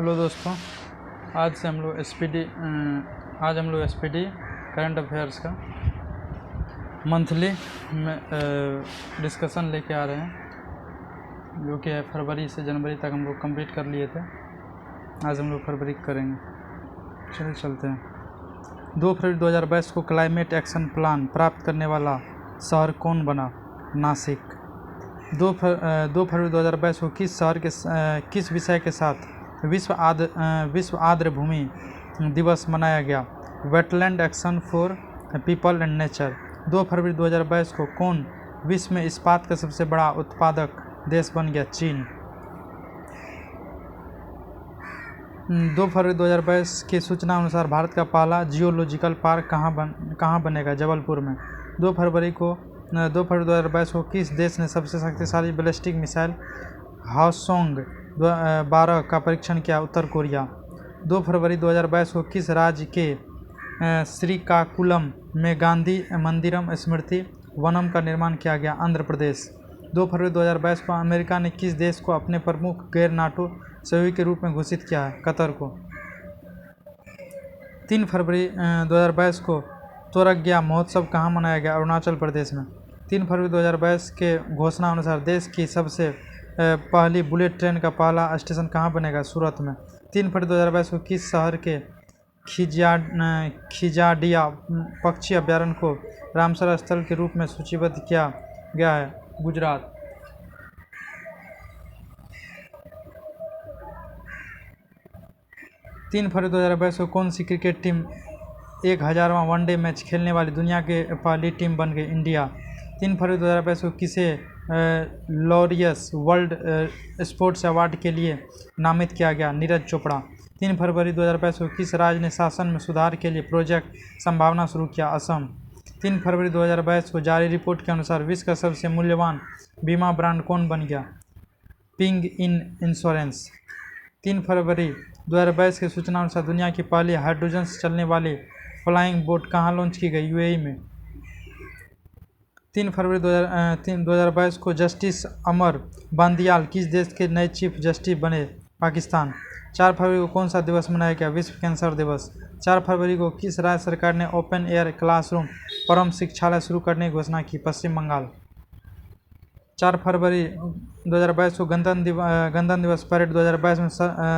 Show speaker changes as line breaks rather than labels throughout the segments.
Hello दोस्तों, आज हम लोग एसपीडी करंट अफेयर्स का मंथली में डिस्कशन लेके आ रहे हैं, जो कि फरवरी से जनवरी तक हम लोग कंप्लीट कर लिए थे। आज हम लोग फरवरी करेंगे। चलते हैं। 2 फरवरी 2022 को क्लाइमेट एक्शन प्लान प्राप्त करने वाला शहर कौन बना? नासिक। 2 फरवरी 2022 को किस शहर के किस विषय के साथ विश्व आर्द्र भूमि दिवस मनाया गया? Wetland action for people and nature. 2 फरवरी 2022 को कौन विश्व में इस्पात का सबसे बड़ा उत्पादक देश बन गया? चीन। 2 फरवरी 2022 की सूचना अनुसार भारत का पहला जियोलॉजिकल पार्क कहाँ बनेगा? जबलपुर में। 2 फरवरी 2022 को किस देश ने सबसे शक्तिशाली बैलिस्टिक मिसाइल हाओसोंग 12 का परीक्षण किया? उत्तर कोरिया। 2 फरवरी 2022 को किस राज्य के श्रीकाकुलम में गांधी मंदिरम स्मृति वनम का निर्माण किया गया? आंध्र प्रदेश। 2 फरवरी 2022 को अमेरिका ने किस देश को अपने प्रमुख गैर नाटो सहयोगी के रूप में घोषित किया है? कतर को। 3 फरवरी 2022 को तोरग्या महोत्सव कहाँ मनाया गया? अरुणाचल प्रदेश में। 3 फरवरी 2022 के घोषणा अनुसार देश की सबसे पहली बुलेट ट्रेन का पहला स्टेशन कहाँ बनेगा? सूरत में। 3 फरवरी 2022 को किस शहर के खिजाडिया पक्षी अभ्यारण्य को रामसर स्थल के रूप में सूचीबद्ध किया गया है? गुजरात। 3 फरवरी 2022 को कौन सी क्रिकेट टीम 1000वां वनडे मैच खेलने वाली दुनिया की पहली टीम बन गई? इंडिया। 3 फरवरी 2022 को किसे लॉरियस वर्ल्ड स्पोर्ट्स अवार्ड के लिए नामित किया गया? नीरज चोपड़ा। 3 फरवरी 2022 को किस राज्य ने शासन में सुधार के लिए प्रोजेक्ट संभावना शुरू किया? असम। 3 फरवरी 2022 को जारी रिपोर्ट के अनुसार विश्व का सबसे मूल्यवान बीमा ब्रांड कौन बन गया? Ping in insurance. 3 फरवरी 2022 की सूचना अनुसार दुनिया की पहली हाइड्रोजन से चलने वाली फ्लाइंग बोट कहाँ लॉन्च की गई? यूएई में। 3 फरवरी 2022 को जस्टिस अमर बांदियाल किस देश के नए चीफ जस्टिस बने? पाकिस्तान। 4 फरवरी को कौन सा दिवस मनाया गया? विश्व कैंसर दिवस। 4 फरवरी को किस राज्य सरकार ने ओपन एयर क्लासरूम परम शिक्षालय शुरू करने की घोषणा की? पश्चिम बंगाल। 4 फरवरी 2022 को गणतंत्र दिवस परेड 2022 में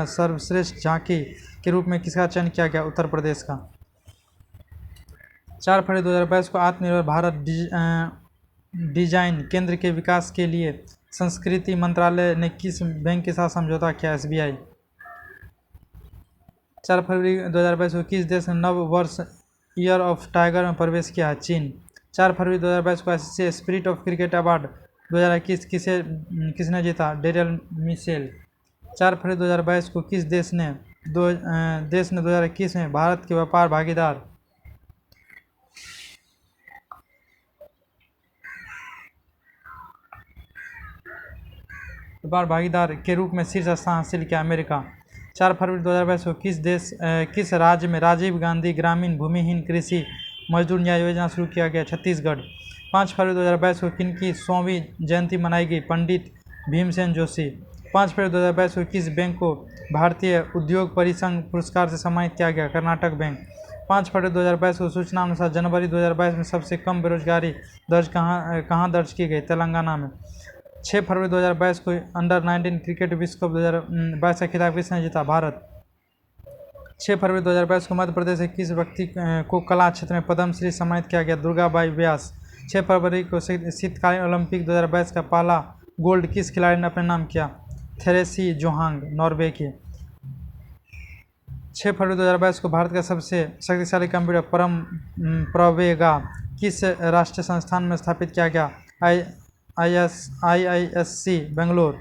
सर्वश्रेष्ठ झांकी के रूप में किसका चयन किया गया? उत्तर प्रदेश का। 4 फरवरी 2022 को आत्मनिर्भर भारत डिजाइन केंद्र के विकास के लिए संस्कृति मंत्रालय ने किस बैंक के साथ समझौता किया? एसबीआई। 4 फरवरी 2022 को किस देश ने नव वर्ष ईयर ऑफ टाइगर में प्रवेश किया है? चीन। 4 फरवरी 2022 को ICC spirit of cricket award 2021 किसने जीता? Daryl Michel. 4 फरवरी 2022 को किस देश ने 2021 में भारत के व्यापार भागीदार के रूप में शीर्ष स्थान हासिल किया? अमेरिका। 4 फरवरी 2022 को किस राज्य में राजीव गांधी ग्रामीण भूमिहीन कृषि मजदूर न्याय योजना शुरू किया गया? छत्तीसगढ़। 5 फरवरी 2022 को किनकी 100वीं जयंती मनाई गई? पंडित भीमसेन जोशी। 5 फरवरी 2022 को किस बैंक को भारतीय उद्योग परिसंघ पुरस्कार से सम्मानित किया गया? कर्नाटक बैंक। 5 फरवरी 2022 को सूचना अनुसार जनवरी 2022 में सबसे कम बेरोजगारी दर्ज कहाँ दर्ज की गई? तेलंगाना में। 6 फरवरी 2022 को अंडर 19 क्रिकेट विश्व कप 2022 का खिताब किसने जीता? भारत। 6 फरवरी 2022 को मध्य प्रदेश के किस व्यक्ति को कला क्षेत्र में पद्मश्री सम्मानित किया गया? दुर्गाबाई व्यास। 6 फरवरी को शीतकालीन ओलंपिक 2022 का पहला गोल्ड किस खिलाड़ी ने अपने नाम किया? थेरेसी जोहांग, नॉर्वे की। 6 फरवरी 2022 को भारत का सबसे शक्तिशाली कंप्यूटर परम प्रवेगा किस राष्ट्रीय संस्थान में स्थापित किया गया? IISc बेंगलोर।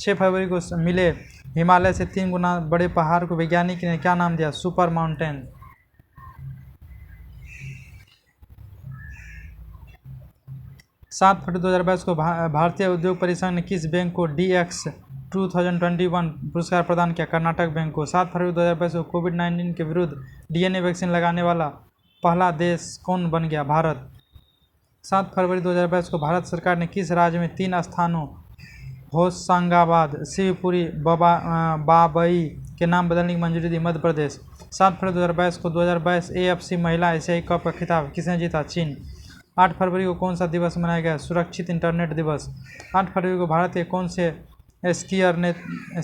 6 फरवरी को मिले हिमालय से 3 गुना बड़े पहाड़ को वैज्ञानिक ने क्या नाम दिया? Super mountain. 7 फरवरी 2022 को भारतीय उद्योग परिसंघ ने किस बैंक को DX 2021 पुरस्कार प्रदान किया? कर्नाटक बैंक को। 7 फरवरी 2022 को कोविड-19 के विरुद्ध DNA वैक्सीन लगाने वाला पहला देश कौन बन गया? भारत। 7 फरवरी 2022 को भारत सरकार ने किस राज्य में 3 स्थानों होशंगाबाद, शिवपुरी, बाबई के नाम बदलने की मंजूरी दी? मध्य प्रदेश। 7 फरवरी 2022 को 2022 AFC महिला एशियाई कप का खिताब किसने जीता? चीन। 8 फरवरी को कौन सा दिवस मनाया गया? सुरक्षित इंटरनेट दिवस। 8 फरवरी को भारत के कौन से स्कीयर ने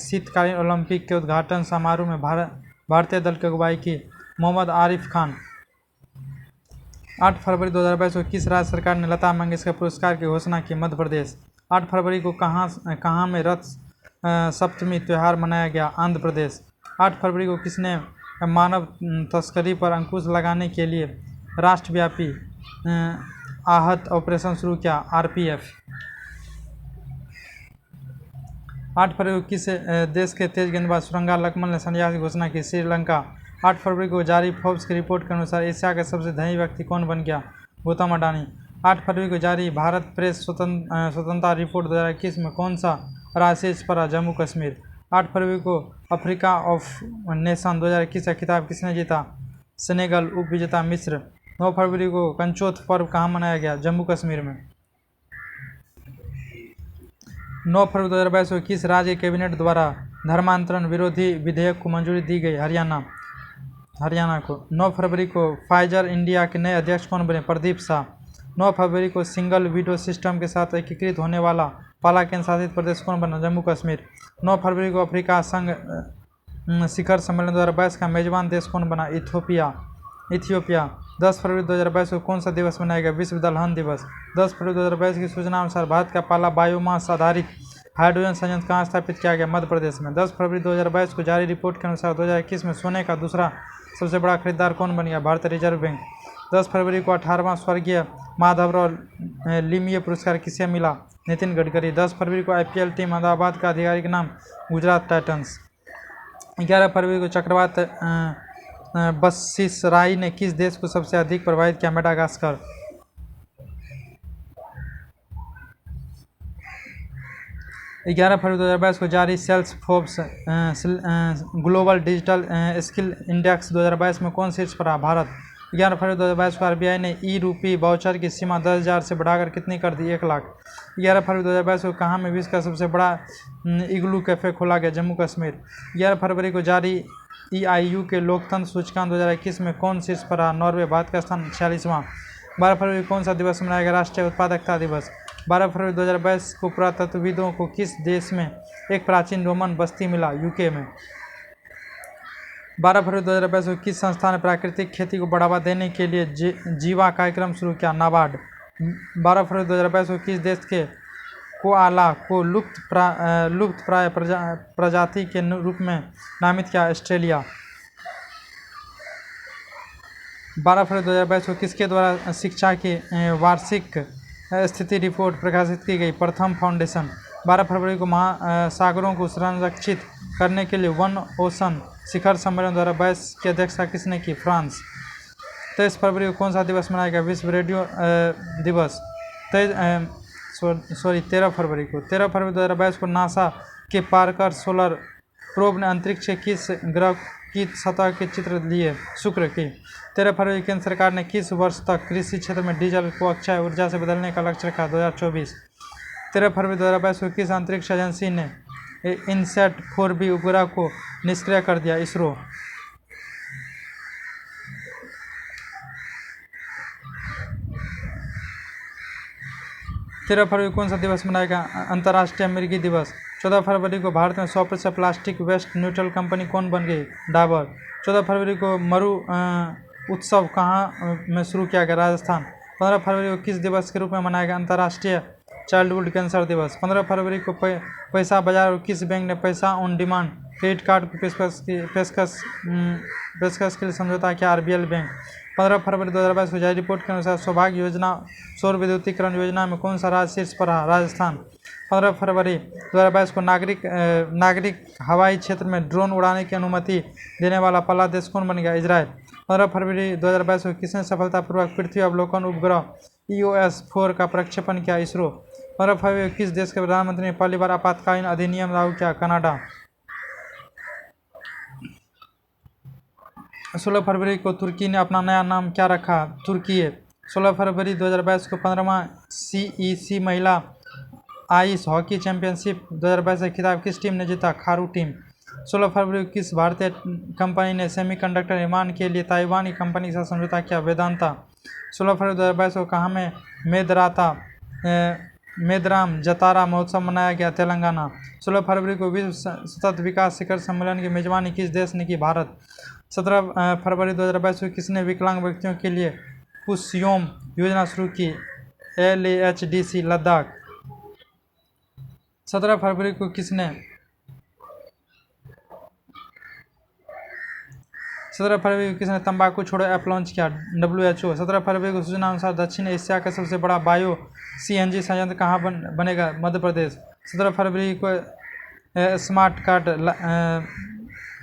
शीतकालीन ओलंपिक के उद्घाटन समारोह में भारतीय दल की अगुवाई की? मोहम्मद आरिफ खान। 8 फरवरी 2022 को किस राज्य सरकार ने लता मंगेशकर पुरस्कार की घोषणा की? मध्य प्रदेश। 8 फरवरी को कहाँ में रथ सप्तमी त्यौहार मनाया गया? आंध्र प्रदेश। 8 फरवरी को किसने मानव तस्करी पर अंकुश लगाने के लिए राष्ट्रव्यापी आहत ऑपरेशन शुरू किया? RPF। 8 फरवरी को किस देश के तेज गेंदबाज सुरंगा लक्ष्मण ने संन्यास की घोषणा की? श्रीलंका। 8 फरवरी को जारी फोर्ब्स की रिपोर्ट के अनुसार एशिया का सबसे धनी व्यक्ति कौन बन गया? गौतम अडानी। 8 फरवरी को जारी भारत प्रेस स्वतंत्रता रिपोर्ट 2021 में कौन सा राज्य शीर्ष पर रहा? जम्मू कश्मीर। 8 फरवरी को अफ्रीका ऑफ नेशन 2021 का खिताब किसने जीता? सेनेगल। उप विजेता मिस्र। 9 फरवरी को कंचोथ पर्व कहाँ मनाया गया? जम्मू कश्मीर में। 9 फरवरी 2022 को किस राज्य कैबिनेट द्वारा धर्मांतरण विरोधी विधेयक को मंजूरी दी गई? हरियाणा को। 9 फरवरी को फाइजर इंडिया के नए अध्यक्ष कौन बने? प्रदीप शाह। 9 फरवरी को सिंगल विंडो सिस्टम के साथ एकीकृत होने वाला पहला केंद्र शासित प्रदेश कौन बना? जम्मू कश्मीर। 9 फरवरी को अफ्रीका संघ शिखर सम्मेलन 2022 का मेजबान देश कौन बना? इथियोपिया। 10 फरवरी 2022 को कौन सा दिवस मनाया गया? विश्व दलहन दिवस। 10 फरवरी 2022 की सूचना अनुसार भारत का पहला बायोमास आधारित हाइड्रोजन संयंत्र कहाँ स्थापित किया गया? मध्य प्रदेश में। 10 फरवरी 2022 को जारी रिपोर्ट के अनुसार 2021 में सोने का दूसरा सबसे बड़ा खरीदार कौन बन गया? भारतीय रिजर्व बैंक। 10 फरवरी को 18वां स्वर्गीय माधवराव लिमये पुरस्कार किसे मिला? नितिन गडकरी। 10 फरवरी को IPL टीम अहमदाबाद का आधिकारिक नाम गुजरात टाइटंस। 11 फरवरी को चक्रवात बसिसराई ने किस देश को सबसे अधिक प्रभावित किया? मेडागास्कर। 11 फरवरी 2022 को जारी Salesforce global digital skill index 2022 में कौन शीर्ष पर रहा? भारत। 11 फरवरी 2022 को RBI ने ई-रूपी वाउचर की सीमा 10,000 से बढ़ाकर कितनी कर दी? 1 लाख। 11 फरवरी 2022 को कहाँ में विश्व का सबसे बड़ा इग्लू कैफे खोला गया? जम्मू कश्मीर। 11 फरवरी को जारी EIU के लोकतंत्र सूचकांक 2021 में कौन शीर्ष पर रहा? नॉर्वे। भारत का स्थान 46वां। 12 फरवरी को कौन सा दिवस मनाया गया? राष्ट्रीय उत्पादकता दिवस। 12 फरवरी 2022 को पुरातत्वविदों को किस देश में एक प्राचीन रोमन बस्ती मिला? UK में। 12 फरवरी 2022 को किस संस्था ने प्राकृतिक खेती को बढ़ावा देने के लिए जीवा कार्यक्रम शुरू किया? नाबार्ड। 12 फरवरी 2022 को किस देश के कोआला को लुप्त प्राय प्रजाति के रूप में नामित किया? ऑस्ट्रेलिया। 12 फरवरी 2022 को किसके द्वारा शिक्षा की वार्षिक स्थिति रिपोर्ट प्रकाशित की गई? प्रथम फाउंडेशन। 12 फरवरी को महासागरों को संरक्षित करने के लिए वन ओशन शिखर सम्मेलन 2022 की अध्यक्षता किसने की? फ्रांस। 23 फरवरी को कौन सा दिवस मनाया गया? विश्व रेडियो दिवस। 13 फरवरी को 2022 को नासा के पार्कर सोलर प्रोब ने अंतरिक्ष के किस ग्रह की सतह के चित्र लिए? शुक्र की। 13 फरवरी केंद्र सरकार ने किस वर्ष तक कृषि क्षेत्र में डीजल को अक्षय ऊर्जा से बदलने का लक्ष्य रखा? 2024। 13 फरवरी 2022 को किस अंतरिक्ष एजेंसी ने इनसैट 4B उपग्रह को निष्क्रिय कर दिया? इसरो। तेरह फरवरी कौन सा दिवस मनाया गया? अंतर्राष्ट्रीय मिर्गी दिवस। 14 फरवरी को भारत में 100% प्लास्टिक वेस्ट न्यूट्रल कंपनी कौन बन गई? डाबर। 14 फरवरी को मरु उत्सव कहाँ में शुरू किया गया? राजस्थान। 15 फरवरी को किस दिवस के रूप में मनाया गया? अंतर्राष्ट्रीय चाइल्डहुड कैंसर दिवस। 15 फरवरी को पैसा बाजार और किस बैंक ने पैसा ऑन डिमांड क्रेडिट कार्ड की पेशकश के लिए समझौता किया? RBL bank. 15 फरवरी 2022 को जारी रिपोर्ट के अनुसार सौभाग्य योजना सौर विद्युतीकरण योजना में कौन सा राज्य शीर्ष पर रहा? राजस्थान। 15 फरवरी 2022 को नागरिक हवाई क्षेत्र में ड्रोन उड़ाने की अनुमति देने वाला पहला देश कौन बन गया? इजराइल। 15 फरवरी 2022 को किसने सफलतापूर्वक पृथ्वी अवलोकन उपग्रह EOS-4 का प्रक्षेपण किया? इसरो। 15 फरवरी को किस देश के प्रधानमंत्री ने पहली बार आपातकालीन अधिनियम लागू किया? कनाडा। 16 फरवरी को तुर्की ने अपना नया नाम क्या रखा? तुर्कीये। 16 फरवरी 2022 को 15वां CEC महिला आइस हॉकी चैंपियनशिप 2022 का खिताब किस टीम ने जीता? खारू टीम। 16 फरवरी को किस भारतीय कंपनी ने सेमीकंडक्टर निर्माण के लिए ताइवान की कंपनी के साथ समझौता किया? वेदांता। 16 फरवरी 2022 को कहाँ में मेदराम जतारा महोत्सव मनाया गया? तेलंगाना। 16 फरवरी को विश्व सतत विकास शिखर सम्मेलन की मेजबानी किस देश ने की? भारत। 17 फरवरी 2022 को किसने विकलांग व्यक्तियों के लिए पुष्योम योजना शुरू की? LAHDC लद्दाख। 17 फरवरी को किसने 17 फरवरी को किसने तंबाकू छोड़ो ऐप लॉन्च किया? WHO। 17 फरवरी को सूचना अनुसार दक्षिण एशिया का सबसे बड़ा बायो CNG संयंत्र कहाँ बनेगा? मध्य प्रदेश। 17 फरवरी को स्मार्ट कार्ड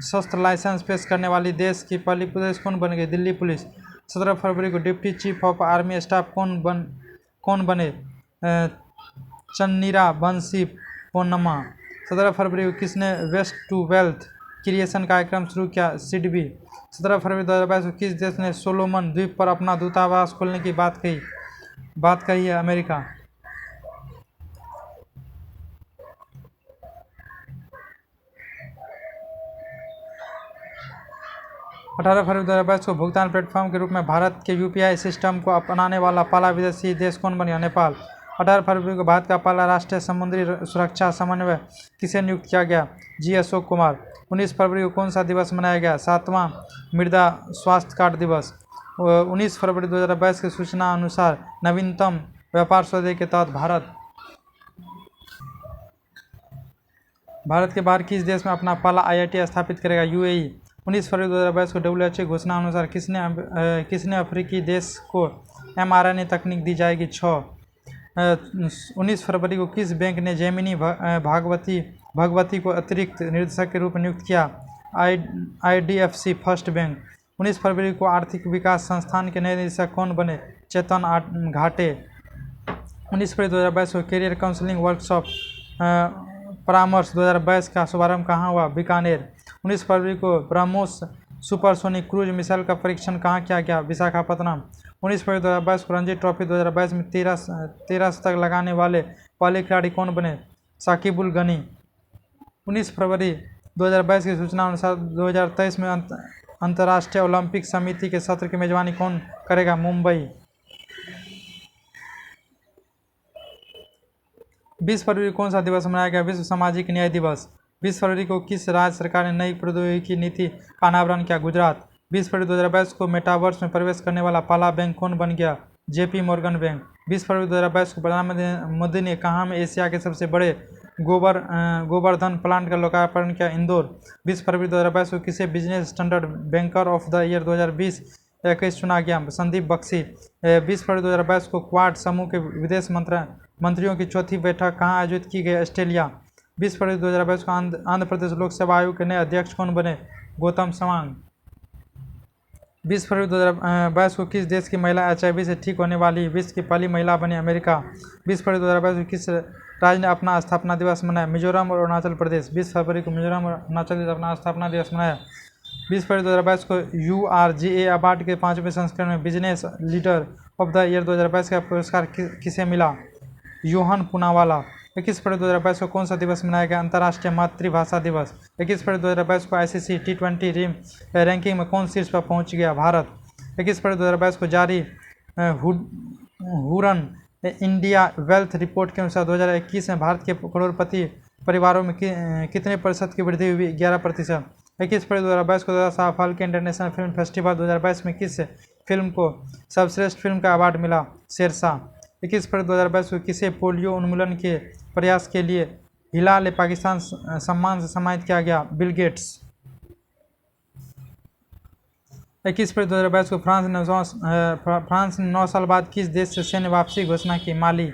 शस्त्र लाइसेंस पेश करने वाली देश की पहली पुलिस कौन बन गई? दिल्ली पुलिस। 17 फरवरी को deputy chief of army staff कौन बने? चन्नीरा बंसी पोन्नमा। 17 फरवरी को किसने वेस्ट टू वेल्थ क्रिएशन कार्यक्रम शुरू किया? सिडबी। 17 फरवरी 2022 को किस देश ने सोलोमन द्वीप पर अपना दूतावास खोलने की बात कही है? अमेरिका। 18 फरवरी 2022 को भुगतान प्लेटफॉर्म के रूप में भारत के UPI सिस्टम को अपनाने वाला पहला विदेशी देश कौन बन गया? नेपाल। 18 फरवरी को भारत का पहला राष्ट्रीय समुद्री सुरक्षा समन्वय किसे नियुक्त किया गया? G अशोक कुमार। 19 फरवरी को कौन सा दिवस मनाया गया? 7वां मृदा स्वास्थ्य कार्ड दिवस। 19 फरवरी 2022 की सूचना अनुसार नवीनतम व्यापार सौदे के तहत भारत के बाहर किस देश में अपना पहला IIT स्थापित करेगा? UAE। 19 फरवरी 2022 को WHO घोषणा अनुसार किसने अफ्रीकी देश को mRNA तकनीक दी जाएगी? 19 फरवरी को किस बैंक ने जेमिनी भगवती को अतिरिक्त निदेशक के रूप में नियुक्त किया? IDFC first bank. 19 फरवरी को आर्थिक विकास संस्थान के नए निदेशक कौन बने? चेतन घाटे। 19 फरवरी 2022 को कैरियर काउंसलिंग वर्कशॉप परामर्श 2022 का शुभारंभ कहाँ हुआ? बीकानेर। 19 फरवरी को ब्रह्मोस सुपरसोनिक क्रूज मिसाइल का परीक्षण कहाँ किया गया? विशाखापत्तनम। 19 फरवरी 2022 को रणजी ट्रॉफी 2022 में 13 शतक लगाने वाले पहले खिलाड़ी कौन बने? साकिबुल गनी। 19 फरवरी 2022 की सूचना अनुसार 2023 में अंतर्राष्ट्रीय ओलंपिक समिति के सत्र की मेजबानी कौन करेगा? मुंबई। 20 फरवरी को कौन सा दिवस मनाया गया? विश्व सामाजिक न्याय दिवस। 20 फरवरी को किस राज्य सरकार ने नई प्रौद्योगिकी नीति का अनावरण किया? गुजरात। 20 फरवरी 2022 को मेटावर्स में प्रवेश करने वाला पहला बैंक कौन बन गया? JP Morgan bank. 20 फरवरी 2022 को प्रधानमंत्री मोदी ने कहाँ में एशिया के सबसे बड़े गोवर्धन प्लांट का लोकार्पण किया? इंदौर। 20 फरवरी 2022 को किसे business standard banker of the year 2020-21 चुना गया? संदीप बख्शी। 20 फरवरी 2022 को क्वाड समूह के विदेश मंत्रियों की चौथी बैठक कहाँ आयोजित की गई? ऑस्ट्रेलिया। 20 फरवरी 2022 को आंध्र प्रदेश लोक सेवा आयोग के नए अध्यक्ष कौन बने? गौतम सवांग। 20 फरवरी 2022 को किस देश की महिला HIV से ठीक होने वाली विश्व की पहली महिला बनी? अमेरिका। 20 फरवरी 2022 को किस राज्य ने अपना स्थापना दिवस मनाया? मिजोरम और अरुणाचल प्रदेश। 20 फरवरी को मिजोरम और अरुणाचल प्रदेश अपना स्थापना दिवस मनाया। 20 फरवरी 2022 को URGA अवार्ड के 5वें संस्करण में business leader of the year 2022 का पुरस्कार किसे मिला? योहन पूनावाला। 21 फरवरी 2022 को कौन सा दिवस मनाया गया? अंतर्राष्ट्रीय मातृभाषा दिवस। 21 फरवरी 2022 को ICC T20 रैंकिंग में कौन शीर्ष पर पहुंच गया? भारत। 21 फरवरी 2022 को जारी हुरन इंडिया वेल्थ रिपोर्ट के अनुसार 2021 में भारत के करोड़पति परिवारों में कितने प्रतिशत की वृद्धि हुई? 11%। 21 फरवरी 2022 को Dada Saheb Phalke international film festival 2022 में किस फिल्म को सर्वश्रेष्ठ फिल्म का अवार्ड मिला? शेरशाह। 21 फरवरी 2022 को किसे पोलियो उन्मूलन के प्रयास के लिए हिलाल पाकिस्तान सम्मान से सम्मानित किया गया? Bill Gates. 21 फरवरी 2022 को फ्रांस ने 9 साल बाद किस देश से सैन्य वापसी घोषणा की? माली।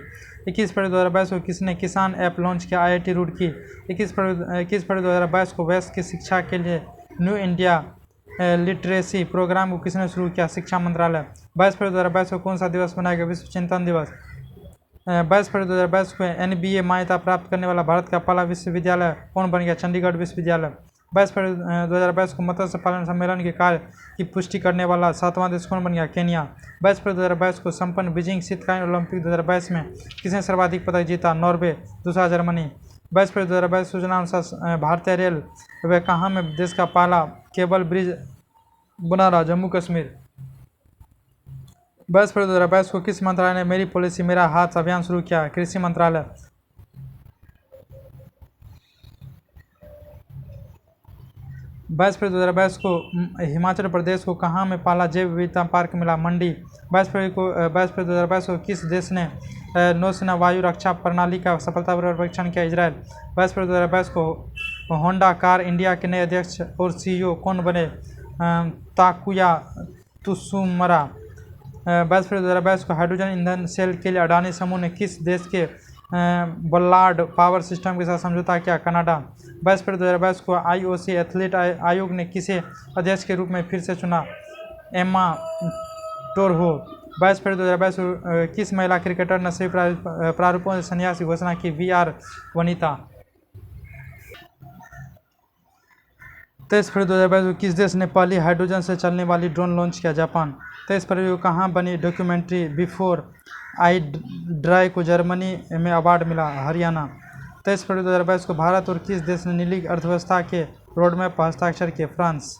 21 फरवरी 2022 को किसने किसान ऐप लॉन्च किया? IIT रुड़की। 21 फरवरी 2022 को वयस्क की शिक्षा के लिए न्यू इंडिया लिटरेसी प्रोग्राम को किसने शुरू किया? शिक्षा मंत्रालय। 22 फरवरी 2022 को कौन सा दिवस मनाया गया? विश्व चिंतन दिवस। 22 फरवरी 2022 को NBA मान्यता प्राप्त करने वाला भारत का पहला विश्वविद्यालय कौन बन गया? चंडीगढ़ विश्वविद्यालय। 22 फरवरी 2022 को मत्स्य पालन सम्मेलन के कार्य की पुष्टि करने वाला 7वां देश कौन बन गया? केन्या। 22 फरवरी 2022 को संपन्न बीजिंग शीतकालीन ओलंपिक 2022 में किसने सर्वाधिक पदक जीता? नॉर्वे। दूसरा जर्मनी। 22 फरवरी 2022 सूचना अनुसार भारतीय रेल वे कहाँ में देश का पहला केबल ब्रिज बना रहा, जम्मू कश्मीर। 22 फरवरी 2022 को किस मंत्रालय ने मेरी पॉलिसी मेरा हाथ अभियान शुरू किया, कृषि मंत्रालय। 22 फरवरी 2022 को हिमाचल प्रदेश को कहाँ में पहला जैव विविधता पार्क मिला, मंडी। 22 फरवरी 2022 को किस देश ने नौसेना वायु रक्षा प्रणाली का सफलतापूर्वक परीक्षण किया, इजरायल। 22 फरवरी 2022 को होंडा कार इंडिया के नए अध्यक्ष और सीईओ कौन बने, ताकुया तुसुमरा। 22 फरवरी 2022 को हाइड्रोजन ईंधन सेल के लिए अडानी समूह ने किस देश के बल्लार्ड पावर सिस्टम के साथ समझौता किया, कनाडा। 22 फरवरी 2022 को आईओसी एथलीट आयोग ने किसे अध्यक्ष के रूप में फिर से चुना, एम्मा टोरहो। 22 फरवरी 2022 को किस महिला क्रिकेटर ने सभी प्रारूपों से संन्यास की घोषणा की, वीआर वनिता। 23 फरवरी 2022 को किस देश ने पहली हाइड्रोजन से चलने वाली ड्रोन लॉन्च किया, जापान। 23 फरवरी को कहाँ बनी डॉक्यूमेंट्री बिफोर आई ड्राई को जर्मनी में अवार्ड मिला, हरियाणा। 23 फरवरी 2022 को भारत और किस देश ने नीली अर्थव्यवस्था के रोडमैप पर हस्ताक्षर किए, फ्रांस।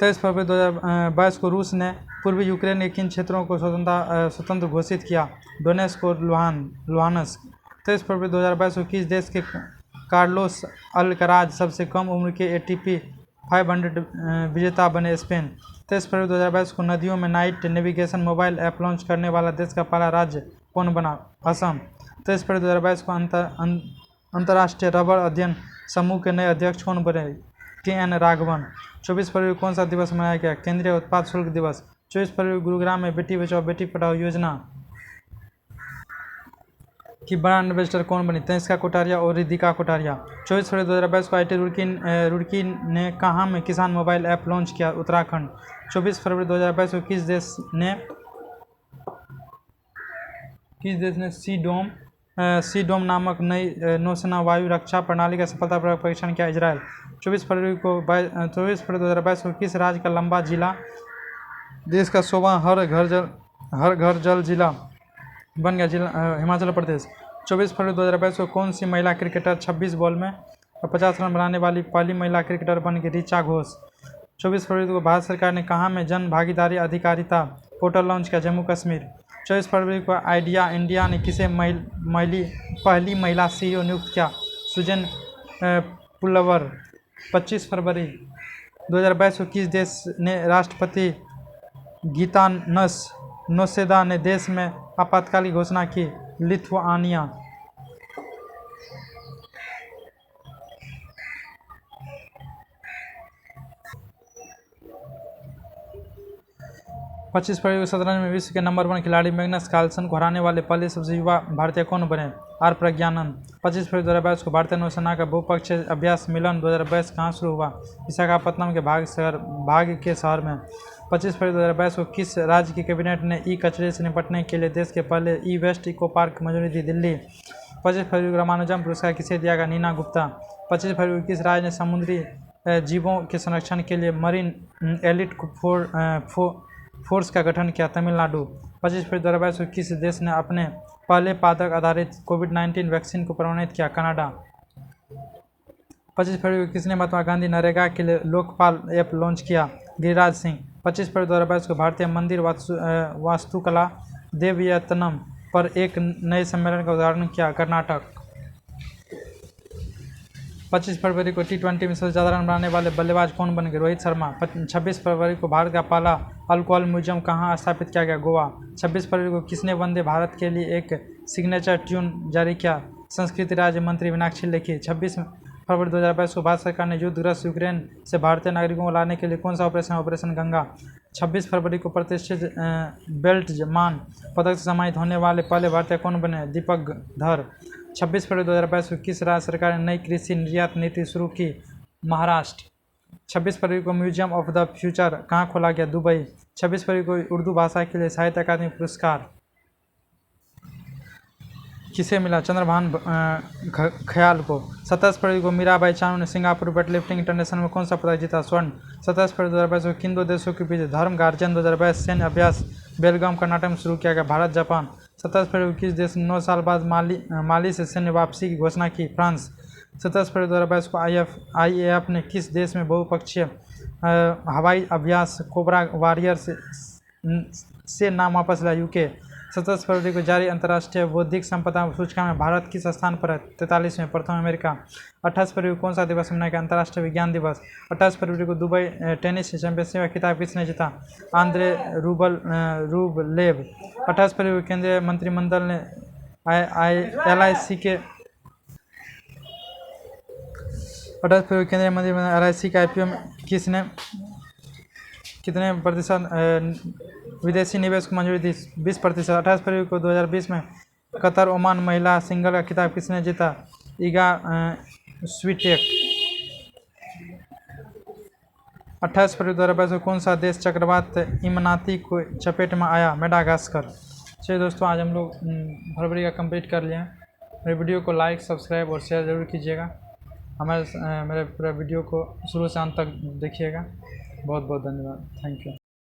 23 फरवरी 2022 को रूस ने पूर्वी यूक्रेन के किन क्षेत्रों को स्वतंत्र घोषित किया, डोनेस्क और लुहानस्क। 23 फरवरी 2022 को किस देश के कार्लोस अल्कराज सबसे कम उम्र के एटीपी 500 विजेता बने, स्पेन। 23 फरवरी 2022 को नदियों में night navigation mobile app launch करने वाला देश का पहला राज्य कौन बना, असम। 23 फरवरी 2022 को अंतर्राष्ट्रीय रबड़ अध्ययन समूह के नए अध्यक्ष कौन बने, के.एन. राघवन। 24 फरवरी को कौन सा दिवस मनाया गया, केंद्रीय उत्पाद शुल्क दिवस। 24 फरवरी को गुरुग्राम में बेटी बचाओ बेटी पढ़ाओ योजना की ब्रांड एम्बेसडर कौन बनी, तनिष्का कोटारिया और रिधिका कोटारिया। 24 फरवरी 2022 को आईटी रुड़की ने कहाँ में किसान मोबाइल ऐप लॉन्च किया, उत्तराखंड। 24 फरवरी 2022 को किस देश ने सी-डोम नामक नई नौसेना वायु रक्षा प्रणाली का सफलतापूर्वक परीक्षण किया, इजरायल। 24 फरवरी 2022 को किस राज्य का लंबा जिला देश का 100वां हर घर जल जिला बन गया, जिला हिमाचल प्रदेश। 24 फरवरी 2022 को कौन सी महिला क्रिकेटर 26 बॉल में 50 रन बनाने वाली पहली महिला क्रिकेटर बन गई, ऋचा घोष। 24 फरवरी को भारत सरकार ने कहाँ में जन भागीदारी अधिकारिता पोर्टल लॉन्च किया, जम्मू कश्मीर। 24 फरवरी को आइडिया इंडिया ने किसे पहली महिला सीईओ नियुक्त किया, सुजन पुल्लवर। 25 फरवरी 2022 को किस देश ने राष्ट्रपति गीतानस नौसेदा ने देश में आपातकाल की घोषणा की, लिथुआनिया। 25 फरवरी को शतरंज में विश्व के नंबर 1 खिलाड़ी मैग्नस कार्लसन को हराने वाले पहले सबसे युवा भारतीय कौन बने, आर प्रज्ञानंद। 25 फरवरी 2022 को भारतीय नौसेना का बहुपक्षीय अभ्यास मिलन 2022 कहाँ शुरू हुआ, विशाखापत्तनम के भाग के शहर में। 25 फरवरी 2022 को किस राज्य की कैबिनेट ने ई कचरे से निपटने के लिए देश के पहले ई वेस्ट इको पार्क की मंजूरी दी, दिल्ली। 25 फरवरी को रामानुजम पुरस्कार किसे दिया गया, नीना गुप्ता। 25 फरवरी को किस राज्य ने समुद्री जीवों के संरक्षण के लिए मरीन एलिट फोर्स का गठन किया, तमिलनाडु। 25 फरवरी 2022 को किस देश ने अपने पहले पादप आधारित कोविड-19 वैक्सीन को प्रमाणित किया, कनाडा। 25 फरवरी को किसने महात्मा गांधी नरेगा के लिए लोकपाल ऐप लॉन्च किया, गिरिराज सिंह। 25 फरवरी 2022 को भारतीय मंदिर वास्तुकला देवयतनम पर एक नए सम्मेलन का उद्घाटन किया, कर्नाटक। 25 फरवरी को T20 में सबसे ज़्यादा रन बनाने वाले बल्लेबाज कौन बन गए, रोहित शर्मा। 26 फरवरी को भारत का पहला अल्कोहल म्यूजियम कहाँ स्थापित किया गया, गोवा। 26 फरवरी को किसने वंदे भारत के लिए एक सिग्नेचर ट्यून जारी किया, संस्कृति राज्य मंत्री मीनाक्षी लेखी। 26 फरवरी 2022 को भारत सरकार ने युद्धग्रस्त यूक्रेन से भारतीय नागरिकों को लाने के लिए कौन सा ऑपरेशन गंगा। 26 फरवरी को प्रतिष्ठित बेल्टमान पदक से सम्मानित होने वाले पहले भारतीय कौन बने, दीपक धर। 26 फरवरी 2022 को किस राज्य सरकार ने नई कृषि निर्यात नीति शुरू की, महाराष्ट्र। 26 फरवरी को म्यूजियम ऑफ द फ्यूचर कहाँ खोला गया, दुबई। 26 फरवरी को उर्दू भाषा के लिए साहित्य अकादमी पुरस्कार किसे मिला, चंद्रभान ख्याल को। 27 फरवरी को मीराबाई चानू ने सिंगापुर वेटलिफ्टिंग इंटरनेशनल में कौन सा पदक जीता, स्वर्ण। 27 फरवरी 2022 को किन दो देशों के बीच धर्म गार्जियन 2022 सैन्य अभ्यास बेलगाम कर्नाटक में शुरू किया गया। भारत जापान। 27 फरवरी किस देश ने 9 साल बाद माली से सैन्य वापसी की घोषणा की? फ्रांस। 27 फरवरी 2022 को IAF ने किस देश में बहुपक्षीय हवाई अभ्यास कोबरा वॉरियर से नाम वापस लिया? UK। 27 फरवरी को जारी अंतर्राष्ट्रीय बौद्धिक संपदा सूचकांक में भारत किस स्थान पर है? 43वें। प्रथम अमेरिका। 28 फरवरी को कौन सा दिवस मनाया गया? अंतर्राष्ट्रीय विज्ञान दिवस। 28 फरवरी को दुबई टेनिस चैंपियनशिप का खिताब किसने जीता? Andre Rublev. 28 फरवरी को केंद्रीय मंत्रिमंडल ने LIC के 28 फरवरी केंद्रीय मंत्रिमंडल LIC के IPO में कितने प्रतिशत विदेशी निवेश को मंजूरी दी? 20%। 28 फरवरी को 2020 में कतर ओमान महिला सिंगल का खिताब किसने जीता? ईगा स्वीटेक। 28 फरवरी 2022 को कौन सा देश चक्रवात इमनाती को चपेट में आया? मेडागास्कर। चलिए दोस्तों, आज हम लोग फरवरी का कंप्लीट कर लिए हैं। मेरे वीडियो को लाइक, सब्सक्राइब और शेयर ज़रूर कीजिएगा। मेरे पूरा वीडियो को शुरू से अंत तक देखिएगा। बहुत बहुत धन्यवाद। Thank you.